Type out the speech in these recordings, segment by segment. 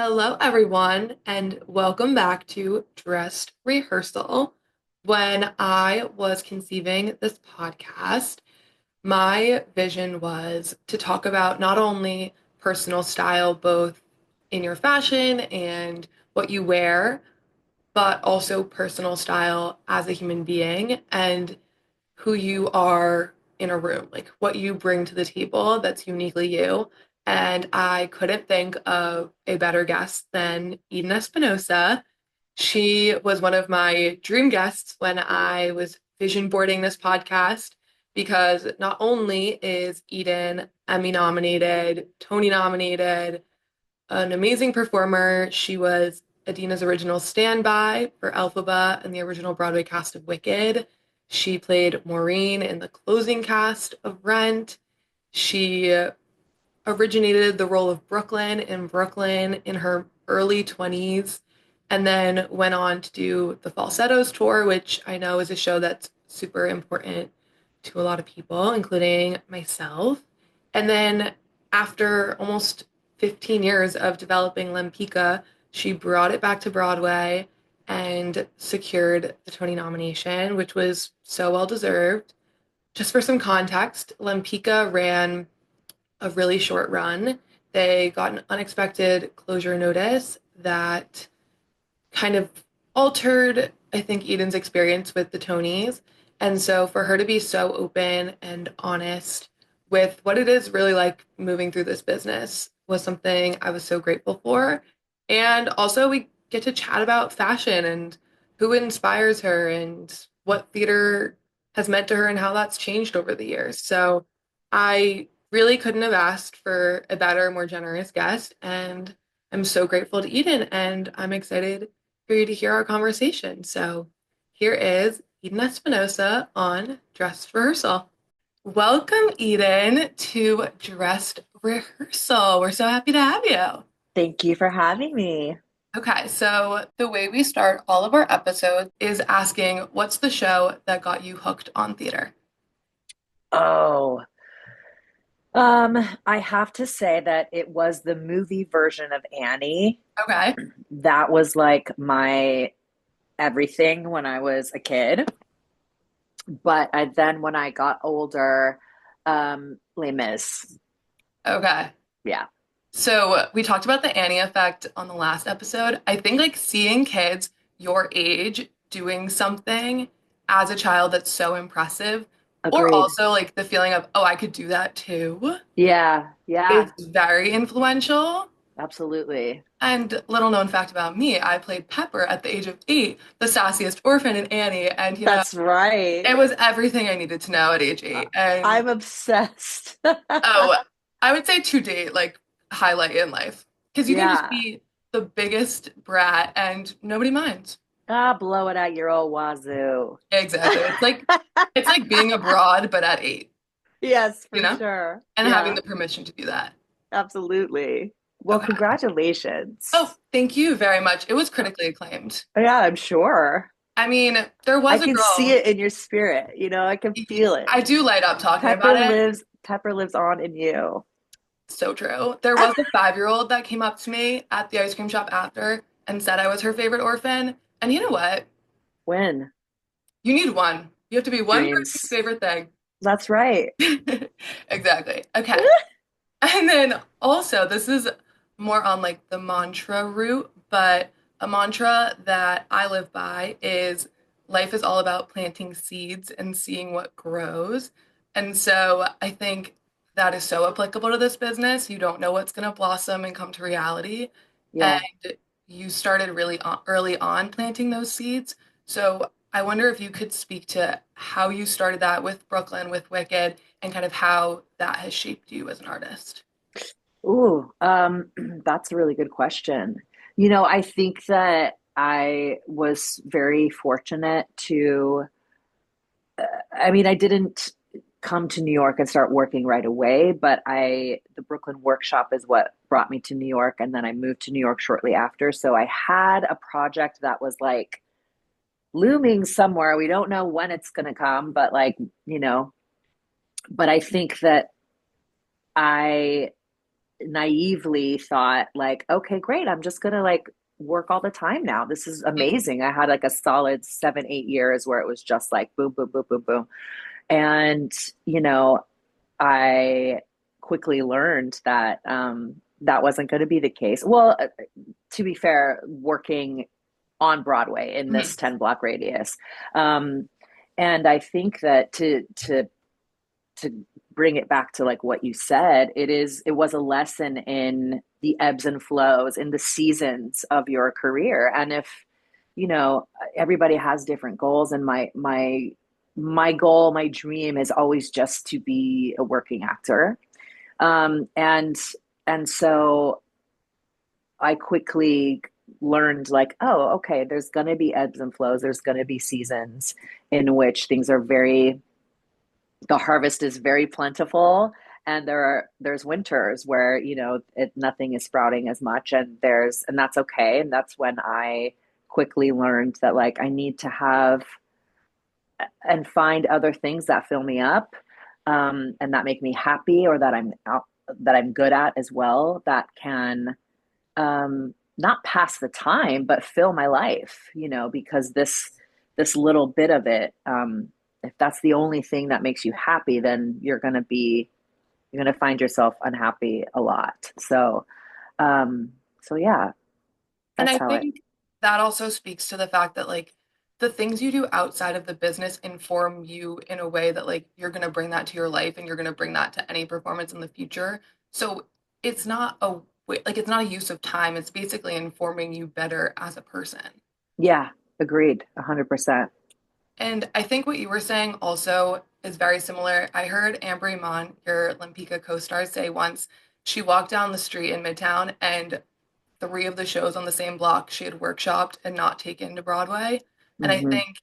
Hello, everyone, and welcome back to Dressed Rehearsal. When I was conceiving this podcast, my vision was to talk about not only personal style, both in your fashion and what you wear, but also personal style as a human being and who you are in a room, like what you bring to the table that's uniquely you. And I couldn't think of a better guest than Eden Espinosa. She was one of my dream guests when I was vision boarding this podcast because not only is Eden Emmy nominated, Tony nominated, an amazing performer, she was Adina's original standby for Elphaba and the original Broadway cast of Wicked. She played Maureen in the closing cast of Rent. She originated the role of Brooklyn in her early 20s and then went on to do the Falsettos tour, which I know is a show that's super important to a lot of people, including myself. And then after almost 15 years of developing Lempicka, she brought it back to Broadway and secured the Tony nomination, which was so well deserved. Just for some context, Lempicka ran a really short run. They got an unexpected closure notice that kind of altered, I think, Eden's experience with the Tonys. And so for her to be so open and honest with what it is really like moving through this business was something I was so grateful for. And also, we get to chat about fashion and who inspires her and what theater has meant to her and how that's changed over the years. So I really couldn't have asked for a better, more generous guest. And I'm so grateful to Eden, and I'm excited for you to hear our conversation. So here is Eden Espinosa on Dressed Rehearsal. Welcome, Eden, to Dressed Rehearsal. We're so happy to have you. Thank you for having me. Okay, so the way we start all of our episodes is asking, what's the show that got you hooked on theater? Oh, I have to say that it was the movie version of Annie. Okay. That was like my everything when I was a kid. Then when I got older, Les Mis. Okay. Yeah, So we talked about the Annie effect on the last episode. I think like seeing kids your age doing something as a child that's so impressive, or agreed. also like the feeling of, oh, I could do that too, Yeah, yeah, is very influential. absolutely. And little known fact about me, I played Pepper at the age of 8, the sassiest orphan in Annie, and That's right. it was everything I needed to know at age Uh, 8. And I'm obsessed. oh, I would say to date, like highlight in life. Because you can just Yeah. be the biggest brat and nobody minds. Ah, blow it at your old wazoo. Exactly. It's like being abroad, but at 8, Yes, you for know? sure. And having Yeah. the permission to do that. Absolutely. Well, Okay. Oh, congratulations. thank you very much. It was critically acclaimed. Yeah, I'm sure. I mean, there I was a can see girl. it in your spirit. I can feel it. I do light up talking about it. Pepper lives on in you. So true. There was a 5-year-old that came up to me at the ice cream shop after and said I was her favorite orphan. And you know what? When? You need one. You have to be one person's Dreams. favorite thing. That's right. Exactly. Okay. And then also, this is more on like the mantra route, but a mantra that I live by is life is all about planting seeds and seeing what grows. And so I think that is so applicable to this business. You don't know what's going to blossom and come to reality. And Yeah. you started really early on planting those seeds. So I wonder if you could speak to how you started that with Brooklyn, with Wicked, and kind of how that has shaped you as an artist. Ooh, that's a really good question. I think that I was very fortunate I didn't come to New York and start working right away, but the Brooklyn workshop is what brought me to New York. And then I moved to New York shortly after. So I had a project that was like looming somewhere. We don't know when it's going to come, but but I think that I naively thought like, okay, great, I'm just gonna like work all the time now. This is amazing. I had like a solid 7, 8 years where it was just like boom, boom, boom, boom, boom. And, you know, I quickly learned that that wasn't going to be the case. Well, to be fair, working on Broadway in this Mhm. 10 block radius. Um, and I think that to bring it back to like what you said, it was a lesson in the ebbs and flows in the seasons of your career. And if, you know, everybody has different goals, and my goal, my dream is always just to be a working actor. Um, and and so I quickly learned like, oh, okay, there's going to be ebbs and flows. There's going to be seasons in which things are very, the harvest is very plentiful, and there's winters where, you know, nothing is sprouting as much, and that's okay. And that's when I quickly learned that like I need to have and find other things that fill me up, and that make me happy, or that I'm good at as well, that can not pass the time, but fill my life, you know, because this little bit of it, if that's the only thing that makes you happy, then you're gonna find yourself unhappy a lot. Um, so yeah, And that's I how it. think that also speaks to the fact that like the things you do outside of the business inform you in a way that like you're going to bring that to your life and you're going to bring that to any performance in the future. So it's not like it's not a use of time. It's basically informing you better as a person. Yeah, agreed, 100%. And I think what you were saying also is very similar. I heard Amber Iman, your Lempicka co-star, say once she walked down the street in Midtown and three of the shows on the same block she had workshopped and not taken to Broadway. And I Hmm. think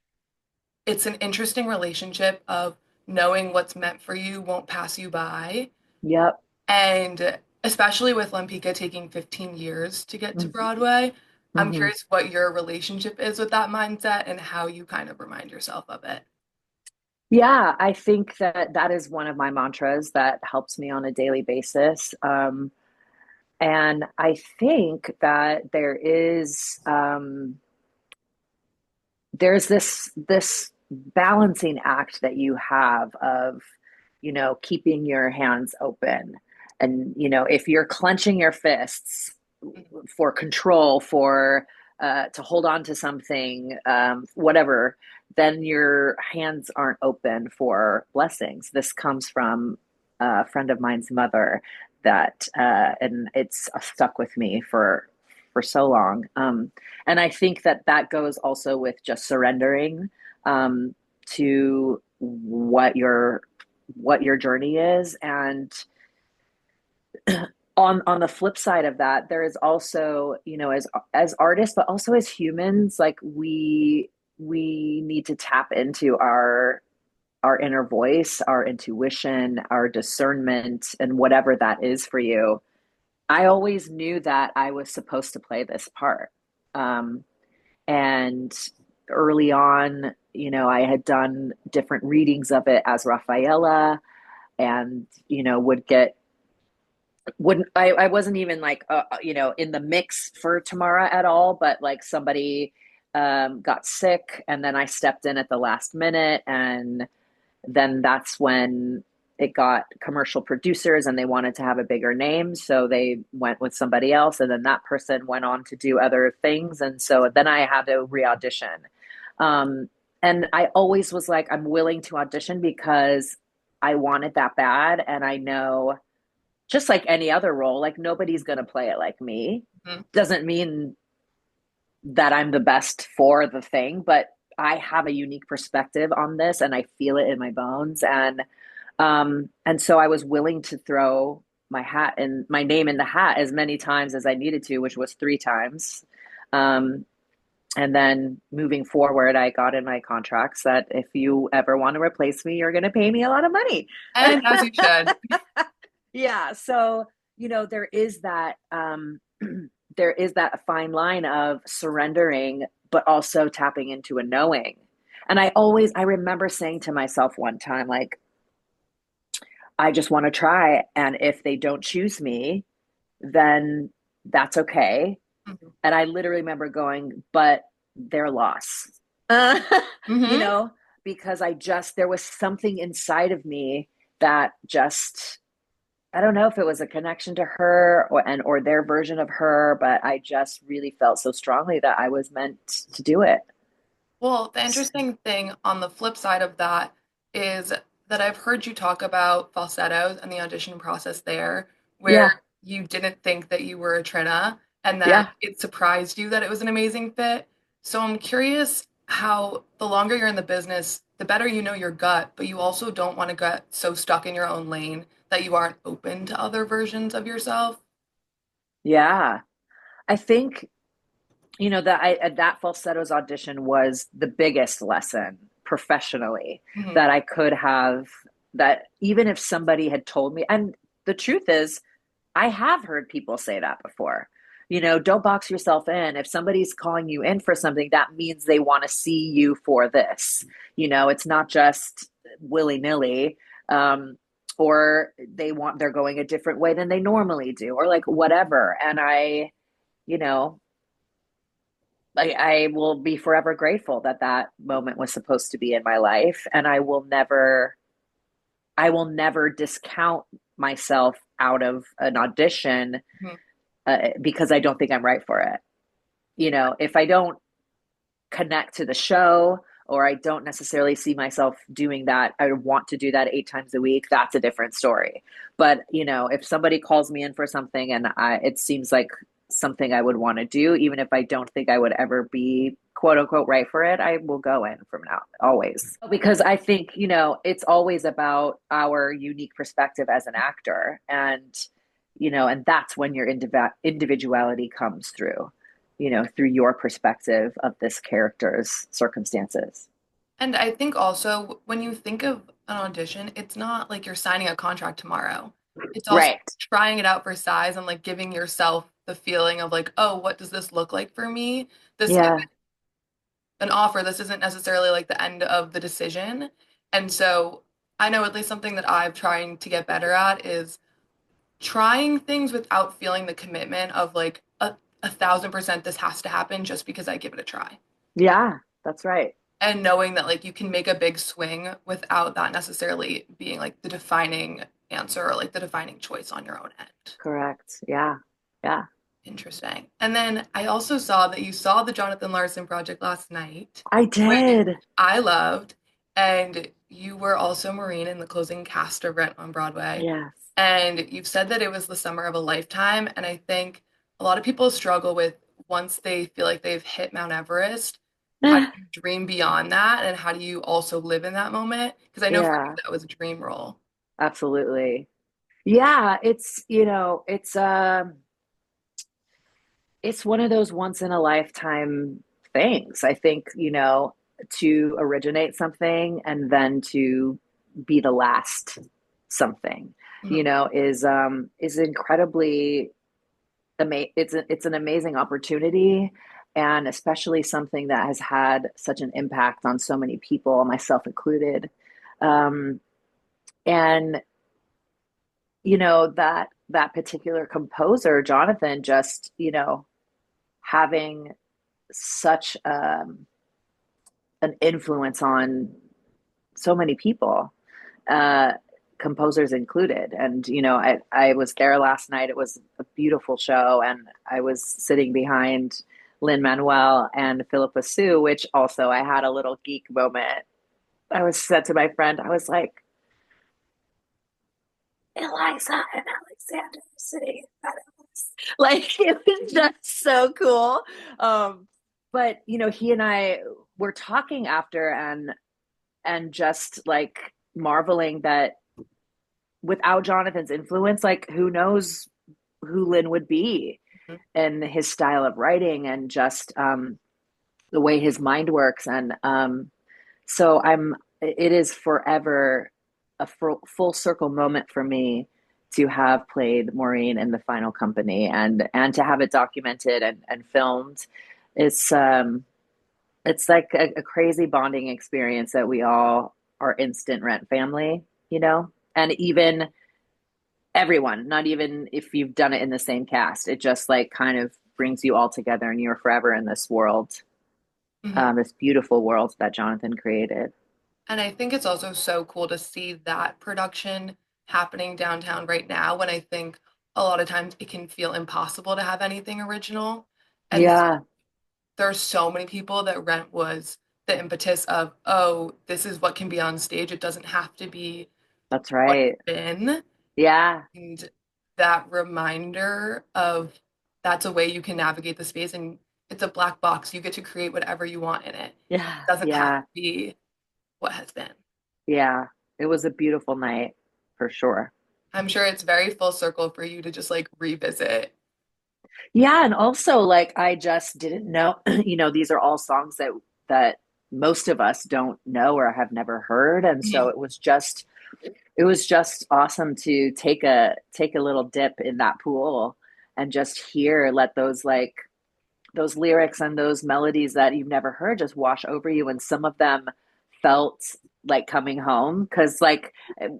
it's an interesting relationship of knowing what's meant for you won't pass you by. Yep. And especially with Lempicka taking 15 years to get to Hmm. Broadway, I'm Hmm. curious what your relationship is with that mindset and how you kind of remind yourself of it. Yeah, I think that that is one of my mantras that helps me on a daily basis. And I think that there's this balancing act that you have of, you know, keeping your hands open. And, you know, if you're clenching your fists for control, for to hold on to something, whatever, then your hands aren't open for blessings. This comes from a friend of mine's mother, that and it's stuck with me for so long. And I think that that goes also with just surrendering, to what your journey is. And on the flip side of that, there is also, you know, as artists, but also as humans, like we need to tap into our inner voice, our intuition, our discernment, and whatever that is for you. I always knew that I was supposed to play this part. Um, and early on, you know, I had done different readings of it as Rafaela, and, you know, wouldn't I wasn't even like you know, in the mix for Tamara at all, but like somebody got sick, and then I stepped in at the last minute, and then that's when it got commercial producers and they wanted to have a bigger name, so they went with somebody else, and then that person went on to do other things, and so then I had to re-audition. um, and I always was like, I'm willing to audition because I want it that bad, and I know, just like any other role, like nobody's going to play it like me. Mhm. Doesn't mean that I'm the best for the thing, but I have a unique perspective on this, and I feel it in my bones. And so I was willing to throw my hat and my name in the hat as many times as I needed to, which was 3 times. Um, and then moving forward, I got in my contracts that if you ever want to replace me, you're going to pay me a lot of money. And as you should. Yeah. So, you know, there is that fine line of surrendering, but also tapping into a knowing. And I remember saying to myself one time, like, I just want to try. And if they don't choose me, then that's okay. Mhm. And I literally remember going, but their loss, uh, you Mhm. know, because there was something inside of me that just, I don't know if it was a connection to her or their version of her, but I just really felt so strongly that I was meant to do it. Well, the interesting thing on the flip side of that is that I've heard you talk about falsettos and the audition process there, where Yeah, you didn't think that you were a Trina and that yeah, it surprised you that it was an amazing fit. So I'm curious how the longer you're in the business, the better you know your gut, but you also don't want to get so stuck in your own lane that you aren't open to other versions of yourself. yeah. I think that falsettos audition was the biggest lesson professionally Mhm. that I could have, that even if somebody had told me, and the truth is I have heard people say that before. Don't box yourself in. If somebody's calling you in for something, that means they want to see you for this. It's not just willy-nilly. um or they're going a different way than they normally do, or like whatever. And you know I will be forever grateful that that moment was supposed to be in my life, and I will never discount myself out of an audition Mhm. because I don't think I'm right for it. If I don't connect to the show, or I don't necessarily see myself doing that, I want to do that 8 times a week, that's a different story. But, if somebody calls me in for something and it seems like something I would want to do, even if I don't think I would ever be quote unquote right for it, I will go in from now, always. Because I think, it's always about our unique perspective as an actor. And that's when your individuality comes through, through your perspective of this character's circumstances. And I think also when you think of an audition, it's not like you're signing a contract tomorrow. It's also Right. trying it out for size and like giving yourself the feeling of like, oh, what does this look like for me? This isn't Yeah. an offer. This isn't necessarily like the end of the decision. And so I know at least something that I'm trying to get better at is trying things without feeling the commitment of like a 1,000% this has to happen just because I give it a try. Yeah. That's right. And knowing that like you can make a big swing without that necessarily being like the defining answer or like the defining choice on your own end. Correct. Yeah. Yeah. Interesting. And then I also saw that you saw the Jonathan Larson project last night, I which did. I loved, and you were also Maureen in the closing cast of Rent on Broadway. Yes. And you've said that it was the summer of a lifetime, and I think a lot of people struggle with once they feel like they've hit Mount Everest, how do you dream beyond that, and how do you also live in that moment? Because I know for you Yeah, that was a dream role. absolutely. Yeah, it's one of those once in a lifetime things. I think, to originate something and then to be the last something, Mhm. is incredibly it's an amazing opportunity, and especially something that has had such an impact on so many people, myself included. Um, and that particular composer, Jonathan, just having such an influence on so many people, uh, composers included. And I was there last night. It was a beautiful show, and I was sitting behind Lin Manuel and Philippa Sue, which also I had a little geek moment. I was said to my friend, I was like, Eliza and Alexander are sitting in front of us. Like, it was just so cool. But he and I were talking after, and just like marveling that without Jonathan's influence, like who knows who Lynn would be, and his style of writing, and just the way his mind works. And so it is forever a full circle moment for me to have played Maureen in the final company, and to have it documented and filmed. It's like a crazy bonding experience that we all are instant Rent family, and even everyone, not even if you've done it in the same cast. It just like kind of brings you all together and you're forever in this world, Mhm. this beautiful world that Jonathan created. And I think it's also so cool to see that production happening downtown right now when I think a lot of times it can feel impossible to have anything original. And Yeah, there's so many people that Rent was the impetus of, oh, this is what can be on stage. It doesn't have to be that's what it's right. been. Yeah, And that reminder of that's a way you can navigate the space and it's a black box. You get to create whatever you want in it. yeah, It doesn't have to yeah, be what has been. yeah. It was a beautiful night for sure. I'm sure it's very full circle for you to just like revisit. Yeah, and also like I just didn't know, these are all songs that most of us don't know or have never heard. And so Mhm. it was just awesome to take a little dip in that pool and just let those lyrics and those melodies that you've never heard just wash over you. And some of them felt like coming home because, like,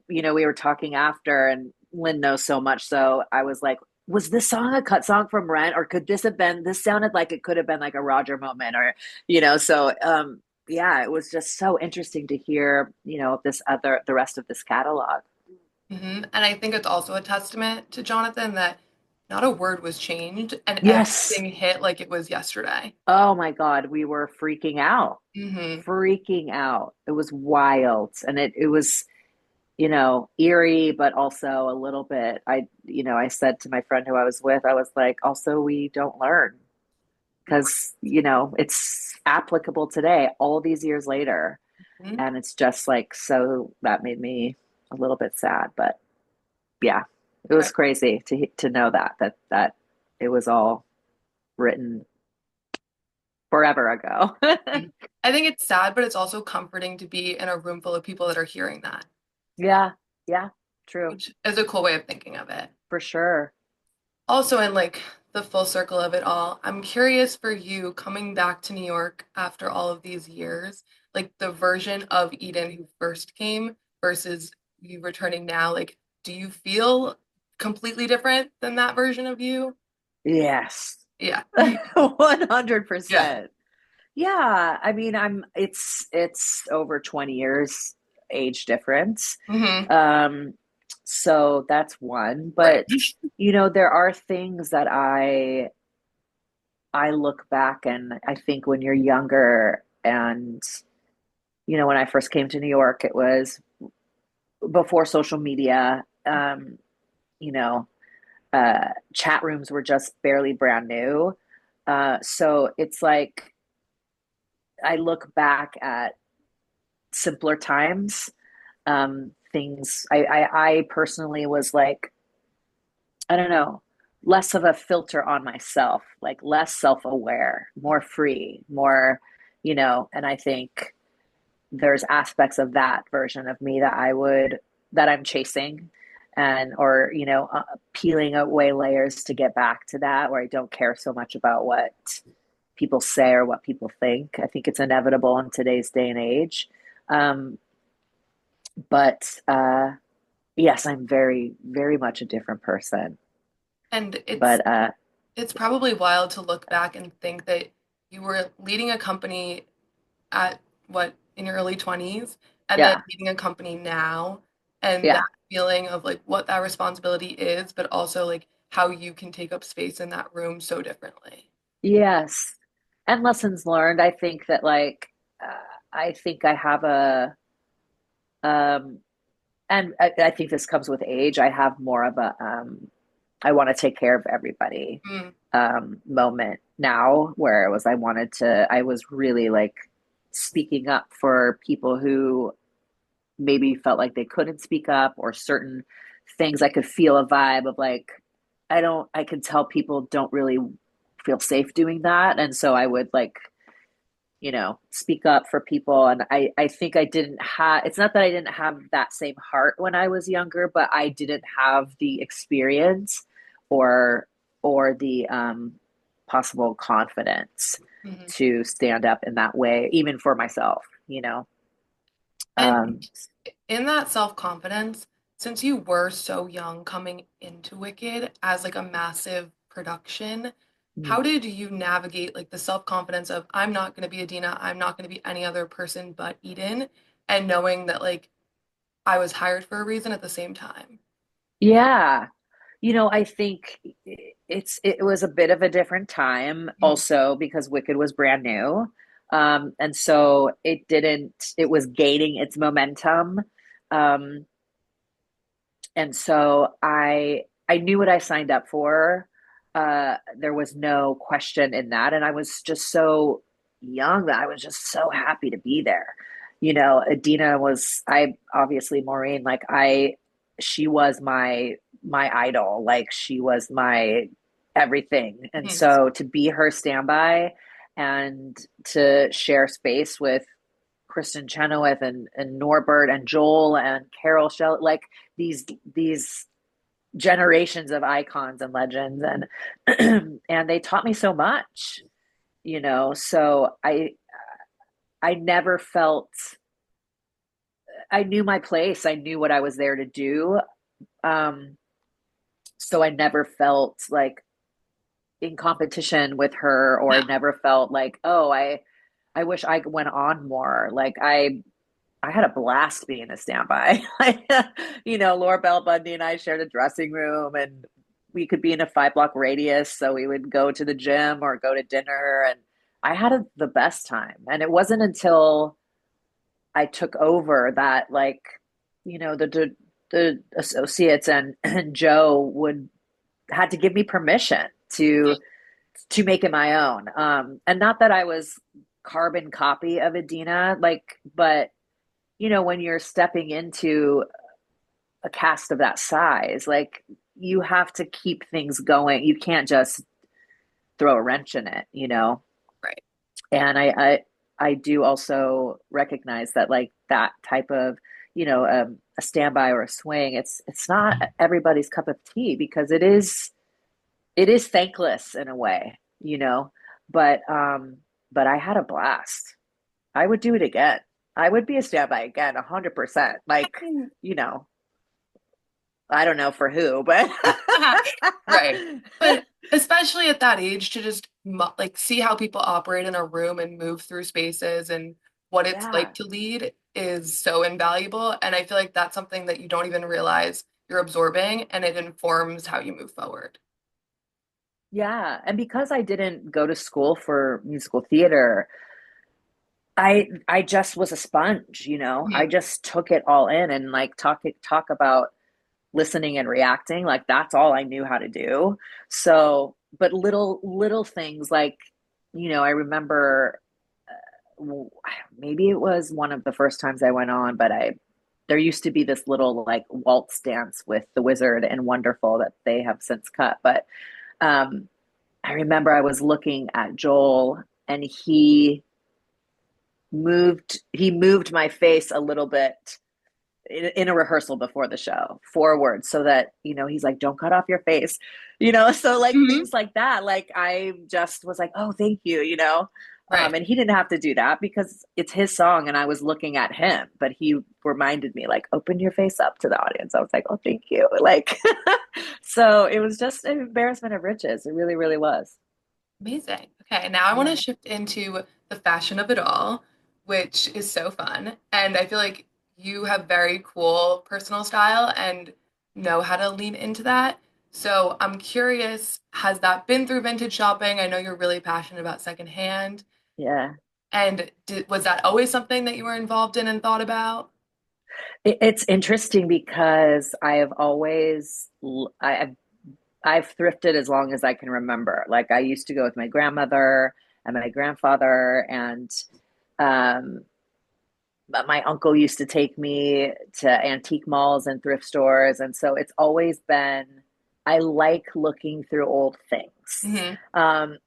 we were talking after, and Lynn knows so much. So I was like, was this song a cut song from Rent, or could this have been? This sounded like it could have been like a Roger moment, or So yeah, it was just so interesting to hear the rest of this catalog. And I think it's also a testament to Jonathan that not a word was changed and Yes. everything hit like it was yesterday. Oh my God, we were freaking out, Hmm. freaking out. It was wild. And it was, eerie, but also a little bit. I said to my friend who I was with, I was like, also, we don't learn because, it's applicable today, all these years later. And it's just like, so that made me a little bit sad. But yeah, it was Right. crazy to know that it was all written forever ago. I think it's sad, but it's also comforting to be in a room full of people that are hearing that, Yeah, yeah, true, which is a cool way of thinking of it. for sure. Also, in like the full circle of it all, I'm curious for you coming back to New York after all of these years, like the version of Eden who first came versus you returning now. Like, do you feel completely different than that version of you? Yes. Yeah. 100%. Yeah. Yeah, I mean, it's over 20 years age difference. Hmm. Um, so that's one, Right. but there are things that I look back and I think when you're younger and when I first came to New York, it was before social media. You know, Chat rooms were just barely brand new. So it's like I look back at simpler times. Things I personally was like, I don't know, less of a filter on myself, like less self-aware, more free, more, and I think there's aspects of that version of me that I'm chasing and or peeling away layers to get back to that where I don't care so much about what people say or what people think. I think it's inevitable in today's day and age. Um, but yes, I'm very, very much a different person. And But it's probably wild to look back and think that you were leading a company at what in your early 20s and then yeah, leading a company now and that yeah, feeling of like what that responsibility is, but also like how you can take up space in that room so differently. yes. And lessons learned. I think that I think I have um, and I think this comes with age. I have more of I want to take care of everybody Mm, moment now, where I was really like speaking up for people who maybe felt like they couldn't speak up or certain things. I could feel a vibe of like, I could tell people don't really feel safe doing that. And so I would like, speak up for people. And I think I didn't have, it's not that I didn't have that same heart when I was younger, but I didn't have the experience or, or the possible confidence mhm. to stand up in that way, even for myself. And Um, in that self-confidence, since you were so young coming into Wicked as like a massive production, how Mm. did you navigate like the self-confidence of I'm not going to be Adina, I'm not going to be any other person but Eden, and knowing that like I was hired for a reason at the same time? Yeah. I think it was a bit of a different time Mhm. also because Wicked was brand new. And so it was gaining its momentum. Um, and so I knew what I signed up for. There was no question in that. And I was just so young that I was just so happy to be there. Adina was I obviously Maureen, she was my idol. Like she was my everything. And Mhm. so to be her standby and to share space with Kristen Chenoweth and Norbert and Joel and Carol Shell, like these generations of icons and legends, and and they taught me so much, so I never felt, I knew my place, I knew what I was there to do. um so I never felt like in competition with her, or No. I never felt like, oh, I wish I went on more. Like I had a blast being a standby. Laura Bell Bundy and I shared a dressing room, and we could be in a 5 block radius. So we would go to the gym or go to dinner. And I had the best time. And it wasn't until I took over that, like, the associates and Joe had to give me permission to make it my own. And not that I was carbon copy of Adina, like, but when you're stepping into a cast of that size, like you have to keep things going. You can't just throw a wrench in it. Right. And I do also recognize that like that type of, a standby or a swing, it's not everybody's cup of tea because it is thankless in a way. But I had a blast. I would do it again. I would be a standby again, 100%. Like, you know, I don't know for who, but Right. But especially at that age to just like see how people operate in a room and move through spaces and what it's like yeah, to lead is so invaluable. And I feel like that's something that you don't even realize you're absorbing and it informs how you move forward. yeah. And because I didn't go to school for musical theater, I just was a sponge. I Mhm. just took it all in and like talk about listening and reacting. Like that's all I knew how to do. So, but little things like, I remember maybe it was one of the first times I went on, but there used to be this little like waltz dance with the Wizard and Wonderful that they have since cut. But um, I remember I was looking at Joel, and he moved my face a little bit in a rehearsal before the show forward, so that he's like, don't cut off your face. So like Mhm. things like that, like I just was like, oh, thank you. Right. And he didn't have to do that because it's his song and I was looking at him, but he reminded me like, open your face up to the audience. I was like, oh, thank you. Like so it was just an embarrassment of riches. It really, really was. Amazing. Okay, now I want to Yeah. shift into the fashion of it all, which is so fun. And I feel like you have very cool personal style and know how to lean into that. So I'm curious, has that been through vintage shopping? I know you're really passionate about secondhand. Yeah. And was that always something that you were involved in and thought about? It's interesting because I've thrifted as long as I can remember. Like I used to go with my grandmother and my grandfather, and um, but my uncle used to take me to antique malls and thrift stores, and so it's always been. I like looking through old things. Hmm. Um,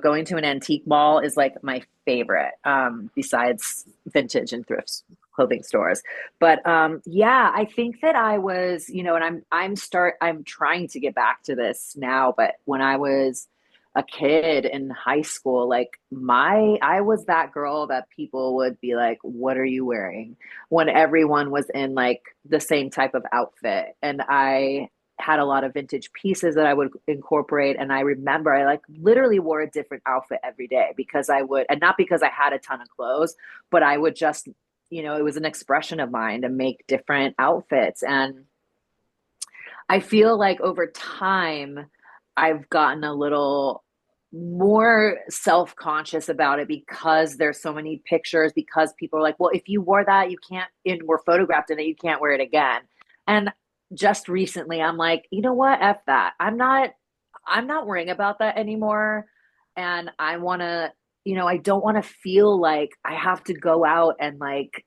going to an antique mall is like my favorite, besides vintage and thrift clothing stores. But yeah, I think that I was, and I'm trying to get back to this now. But when I was a kid in high school, like I was that girl that people would be like, "What are you wearing?" when everyone was in like the same type of outfit. And I had a lot of vintage pieces that I would incorporate. And I remember I like literally wore a different outfit every day because I would, and not because I had a ton of clothes, but I would just, it was an expression of mine to make different outfits. And I feel like over time, I've gotten a little more self-conscious about it because there's so many pictures, because people are like, well, if you wore that, you can't, and were photographed in it, you can't wear it again. And just recently, I'm like, you know what? F that. I'm not worrying about that anymore. And I want to, I don't want to feel like I have to go out and like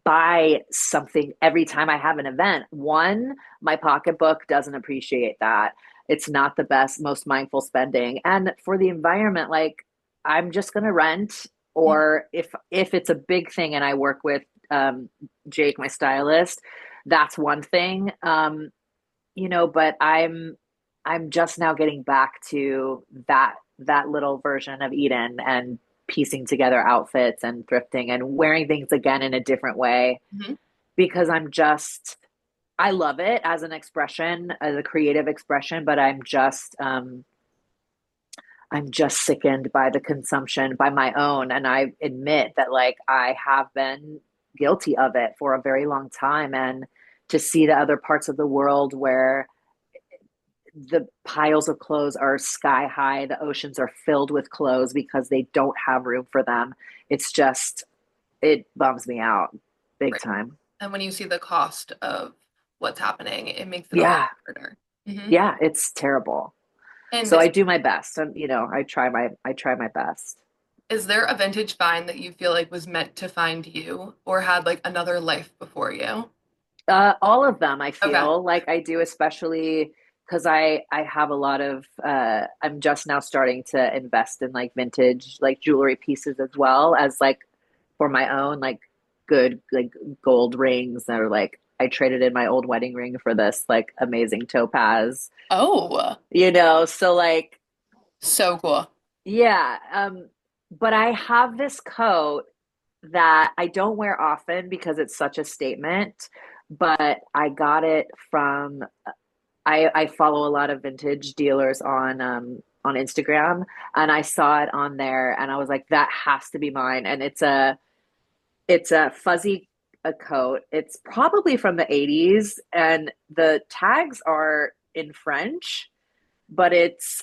buy something every time I have an event. One, my pocketbook doesn't appreciate that. It's not the best, most mindful spending. And for the environment, like I'm just going to rent, Mhm. or if it's a big thing and I work with Jake, my stylist, that's one thing. But I'm just now getting back to that little version of Eden and piecing together outfits and thrifting and wearing things again in a different way Mhm. because I love it as an expression, as a creative expression, but I'm just sickened by the consumption by my own. And I admit that like I have been guilty of it for a very long time. And to see the other parts of the world where the piles of clothes are sky high, the oceans are filled with clothes because they don't have room for them. It's just, it bums me out big Right. time. And when you see the cost of what's happening, it makes it a lot Yeah. harder. Hmm. Yeah, it's terrible. And So I do my best. And I try my best. is there a vintage find that you feel like was meant to find you or had like another life before you? All of them, I Okay. feel like I do, especially because I have a lot of I'm just now starting to invest in like vintage like jewelry pieces as well as like for my own like good like gold rings, or like I traded in my old wedding ring for this like amazing topaz, Oh, so like so cool. yeah, but I have this coat that I don't wear often because it's such a statement, but I got it from I follow a lot of vintage dealers on Instagram, and I saw it on there and I was like, that has to be mine. And it's a fuzzy a coat. It's probably from the 80s and the tags are in French, but it's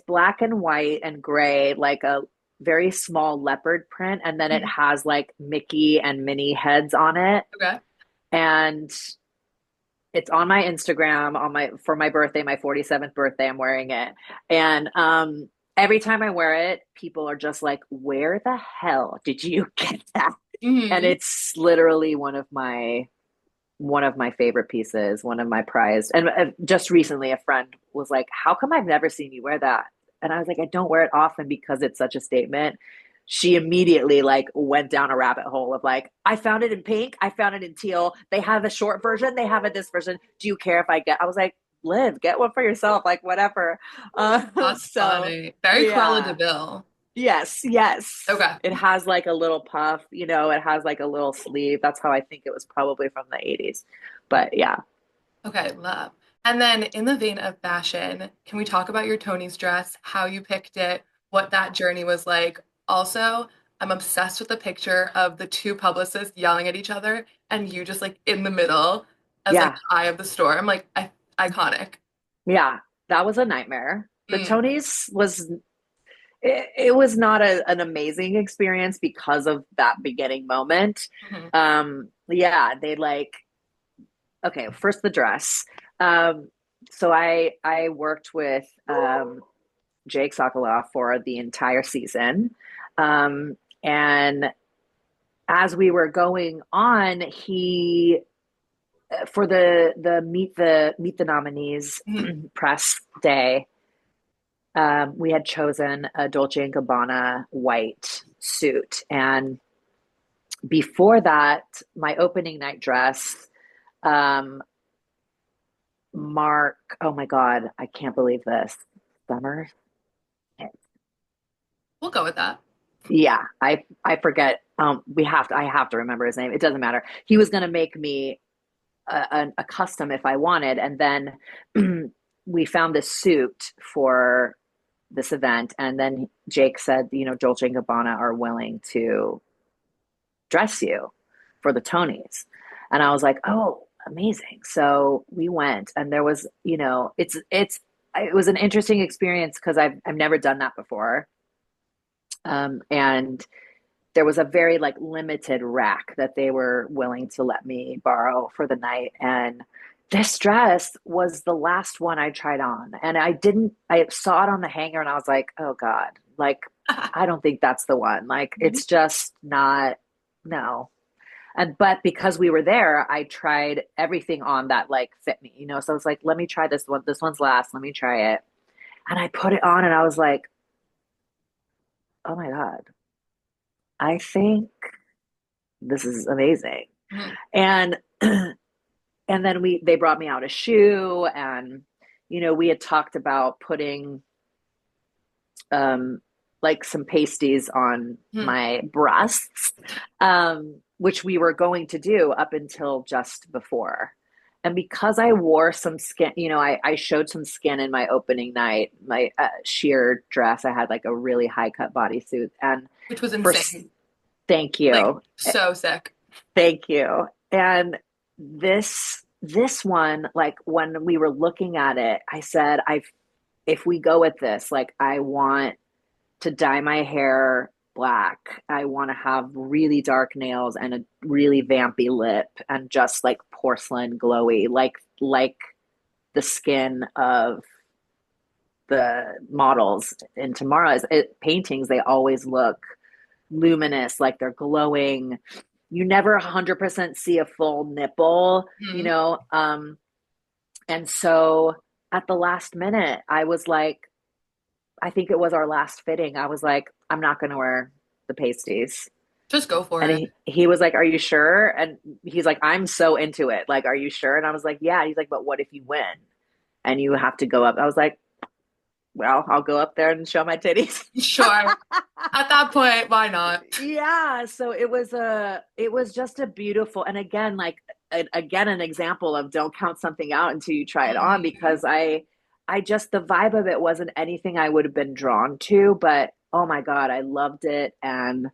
black and white and gray, like a very small leopard print, and then it Mhm. has like Mickey and Minnie heads on it. Okay. And it's on my Instagram on my for my birthday, my 47th birthday, I'm wearing it. And every time I wear it, people are just like, "Where the hell did you get that?" And Hmm. it's literally one of my favorite pieces, one of my prized. And just recently, a friend was like, "How come I've never seen you wear that?" And I was like, "I don't wear it often because it's such a statement." She immediately like went down a rabbit hole of like, "I found it in pink, I found it in teal. They have a short version, they have a this version. Do you care if I get?" I was like, "Live, get one for yourself, like whatever." That's So funny. Very Cruella de yeah, Vil. yes, yes. Okay. It has like a little puff, it has like a little sleeve. That's how I think it was probably from the 80s. But yeah. Okay, love. And then in the vein of fashion, can we talk about your Tony's dress, how you picked it, what that journey was like? Also, I'm obsessed with the picture of the two publicists yelling at each other and you just like in the middle as like Yeah. the eye of the storm. Like iconic. Yeah. That was a nightmare. The Mm. Tonys it was not an amazing experience because of that beginning moment. Hmm. Yeah, they like okay, first the dress. So I worked with Jake Sokoloff for the entire season. And as we were going on, he for the nominees Hmm. press day, we had chosen a Dolce and Gabbana white suit, and before that, my opening night dress, um, Mark. Oh my God, I can't believe this. Summer. We'll go with that. Yeah, I forget. I have to remember his name. It doesn't matter. He was going to make me a custom if I wanted, and then we found this suit for this event, and then Jake said, Dolce and Gabbana are willing to dress you for the Tonys, and I was like, oh, amazing. So we went, and there was, it was an interesting experience because I've never done that before, and there was a very like limited rack that they were willing to let me borrow for the night. And this dress was the last one I tried on. And I saw it on the hanger and I was like, oh God, like, I don't think that's the one. Like, it's just not, no. But because we were there, I tried everything on that like fit me, So I was like, let me try this one. This one's last. Let me try it. And I put it on and I was like, oh my God, I think this is amazing. Mhm. And and then they brought me out a shoe, and we had talked about putting like some pasties on Mhm. my breasts, which we were going to do up until just before. And because I wore some skin, I showed some skin in my opening night, my sheer dress. I had like a really high cut bodysuit, and Which was for insane. thank Like, you. so sick. Thank you. And this one, like when we were looking at it, I said, if we go with this, like I want to dye my hair black. I want to have really dark nails and a really vampy lip and just like porcelain glowy, like the skin of the models in tomorrow's paintings. They always look luminous, like they're glowing. You never 100% see a full nipple, Mhm. and so at the last minute, I was like, I think it was our last fitting. I was like, I'm not going to wear the pasties. Just go for And it. he was like, are you sure? And he's like, I'm so into it. Like, are you sure? And I was like, yeah. He's like, but what if you win and you have to go up? I was like, well, I'll go up there and show my titties. Sure. At that point, why not? Yeah, so it was just a beautiful, and again, like again an example of don't count something out until you try it on, Mhm. because I just, the vibe of it wasn't anything I would have been drawn to, but oh my God, I loved it. And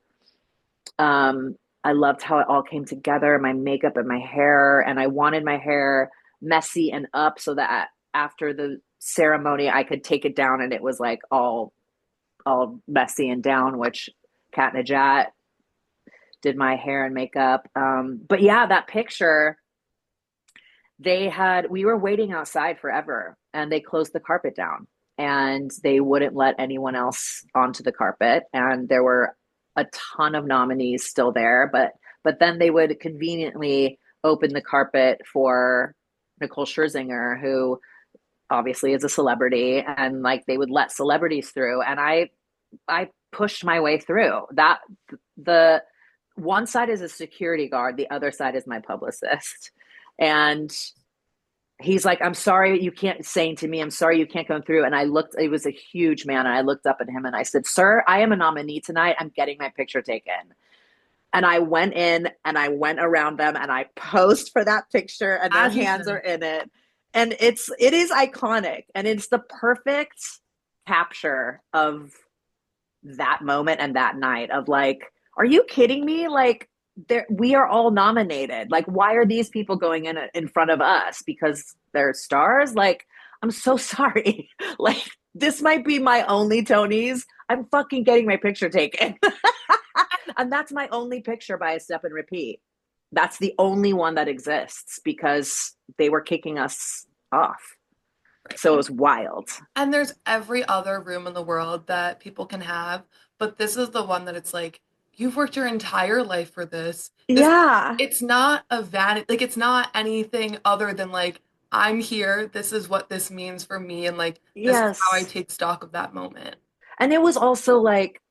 um I loved how it all came together, my makeup and my hair, and I wanted my hair messy and up so that after the ceremony I could take it down and it was like all messy and down, which Kat Najat did my hair and makeup. But yeah, that picture, we were waiting outside forever and they closed the carpet down and they wouldn't let anyone else onto the carpet. And there were a ton of nominees still there, but then they would conveniently open the carpet for Nicole Scherzinger, who obviously is a celebrity, and like they would let celebrities through. And I pushed my way through that. The one side is a security guard, the other side is my publicist. And he's like, I'm sorry, you can't, saying to me, I'm sorry, you can't come through. And I looked, it was a huge man. And I looked up at him and I said, sir, I am a nominee tonight. I'm getting my picture taken. And I went in and I went around them and I posed for that picture and their As you hands are should. in it. And it is iconic and it's the perfect capture of that moment and that night of like, are you kidding me? Like, we are all nominated. Like, why are these people going in front of us because they're stars? Like, I'm so sorry. Like, this might be my only Tonys. I'm fucking getting my picture taken. And that's my only picture by a step and repeat. That's the only one that exists because they were kicking us off. So it was wild. And there's every other room in the world that people can have, but this is the one that it's like, you've worked your entire life for this. This, Yeah. it's not a vanity, like it's not anything other than like, I'm here, this is what this means for me, and like this is how I Yes. take stock of that moment. And it was also like,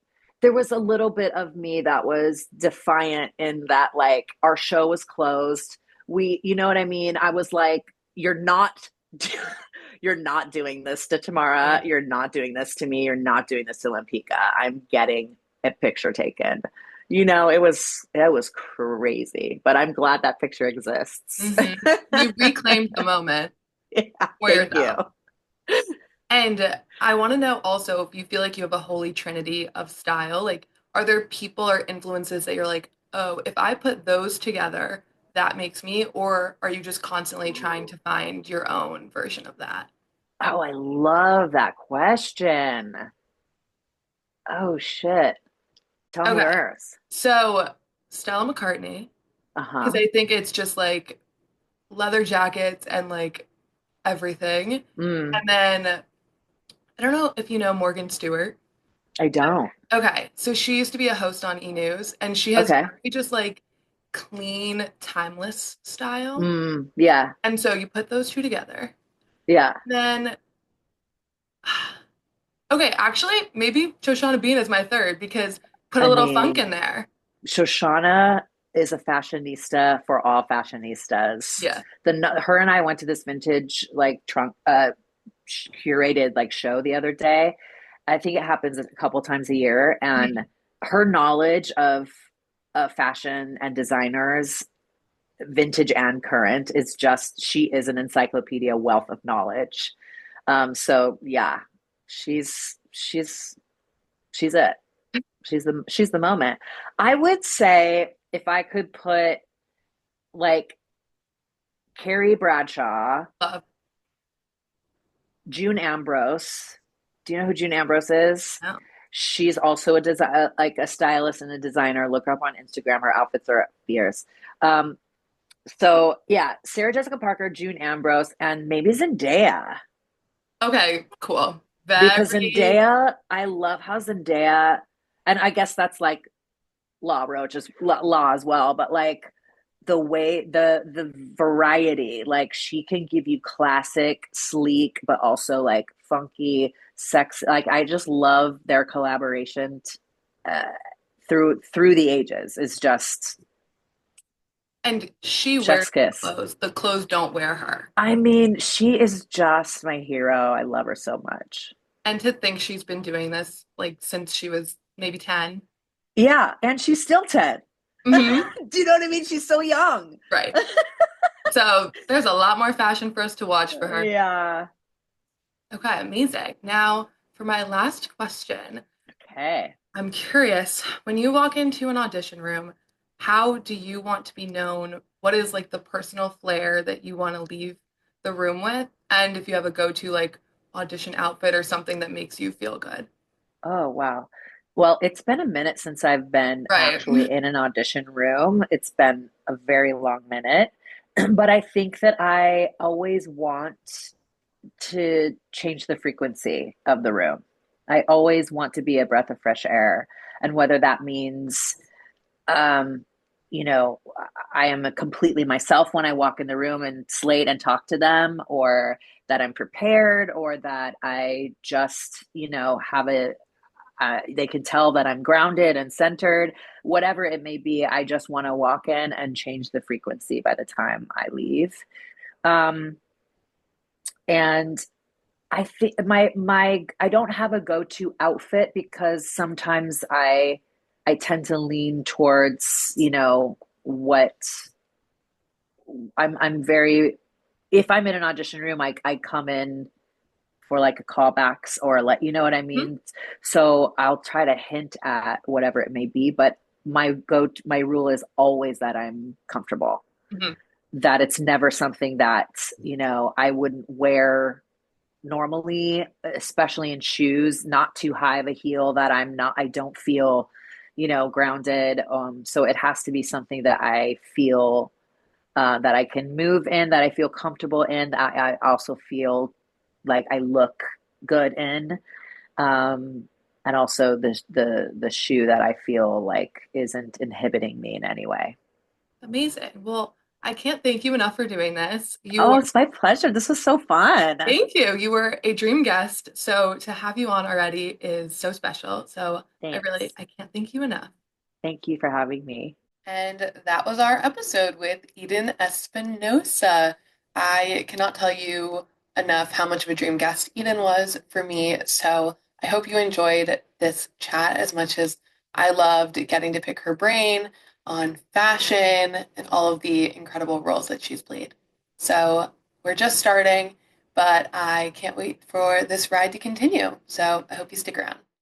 there was a little bit of me that was defiant in that, like, our show was closed. You know what I mean? I was like, you're not, You're not doing this to Tamara. You're not doing this to me. You're not doing this to Lempicka. I'm getting a picture taken. It was crazy, but I'm glad that picture exists. You reclaimed the moment Yeah, for thank you. yourself. And I want to know also if you feel like you have a holy trinity of style. Like, are there people or influences that you're like, oh, if I put those together, that makes me? Or are you just constantly trying to find your own version of that? Oh, I love that question. Oh shit. Tell me Okay. yours. So, Stella McCartney, because Uh-huh. I think it's just like leather jackets and like everything. Mm, And then I don't know if you know Morgan Stewart. I don't. Okay, so she used to be a host on E! News, and she has Okay. very just like clean, timeless style. Yeah. And so you put those two together. Yeah. Then, okay, actually, maybe Shoshana Bean is my third because put a I little funk mean, in there. Shoshana is a fashionista for all fashionistas. Yeah. Her and I went to this vintage like trunk curated like show the other day. I think it happens a couple times a year, and Mhm. her knowledge of fashion and designers, vintage and current, is just she is an encyclopedia wealth of knowledge. So yeah, she's she's it. She's the moment. I would say if I could put like Carrie Bradshaw, Love. June Ambrose. Do you know who June Ambrose is? No. She's also like a stylist and a designer. Look her up on Instagram. Her outfits are fierce. Um, so yeah, Sarah Jessica Parker, June Ambrose, and maybe Zendaya. Okay, cool. Because Very, Zendaya, I love how Zendaya, and I guess that's like Law Roach is law as well, but like the variety, like she can give you classic, sleek, but also like funky, sex. Like I just love their collaboration uh, through the ages. It's just and she wears chef's kiss. clothes. The clothes don't wear her. I mean, she is just my hero. I love her so much. And to think she's been doing this like since she was maybe 10. Yeah, and she's still 10. Hmm. Do you know what I mean? She's so young. Right. So there's a lot more fashion for us to watch for her. Yeah. Okay, amazing. Now, for my last question, Okay. I'm curious, when you walk into an audition room, how do you want to be known? What is like the personal flair that you want to leave the room with? And if you have a go-to like audition outfit or something that makes you feel good. Oh, wow. Well, it's been a minute since I've been Right. actually in an audition room. It's been a very long minute. But I think that I always want to change the frequency of the room. I always want to be a breath of fresh air. And whether that means, um, you know, I am completely myself when I walk in the room and slate and talk to them, or that I'm prepared, or that I just, have they can tell that I'm grounded and centered, whatever it may be. I just want to walk in and change the frequency by the time I leave. Um, and I think my I don't have a go-to outfit because sometimes I tend to lean towards, what I'm very if I'm in an audition room, I come in for like a callbacks or like what I Mhm. mean. So I'll try to hint at whatever it may be, but my rule is always that I'm comfortable. Mhm. That it's never something that, I wouldn't wear normally, especially in shoes, not too high of a heel that I don't feel, grounded. So it has to be something that I feel that I can move in, that I feel comfortable in, that I also feel like I look good in, and also the shoe that I feel like isn't inhibiting me in any way. Amazing. Well, I can't thank you enough for doing this. You Oh, were, it's my pleasure. This was so fun. thank you. You were a dream guest. So to have you on already is so special. So Thanks. I can't thank you enough. Thank you for having me. And that was our episode with Eden Espinosa. I cannot tell you enough how much of a dream guest Eden was for me. So I hope you enjoyed this chat as much as I loved getting to pick her brain on fashion and all of the incredible roles that she's played. So we're just starting, but I can't wait for this ride to continue. So I hope you stick around.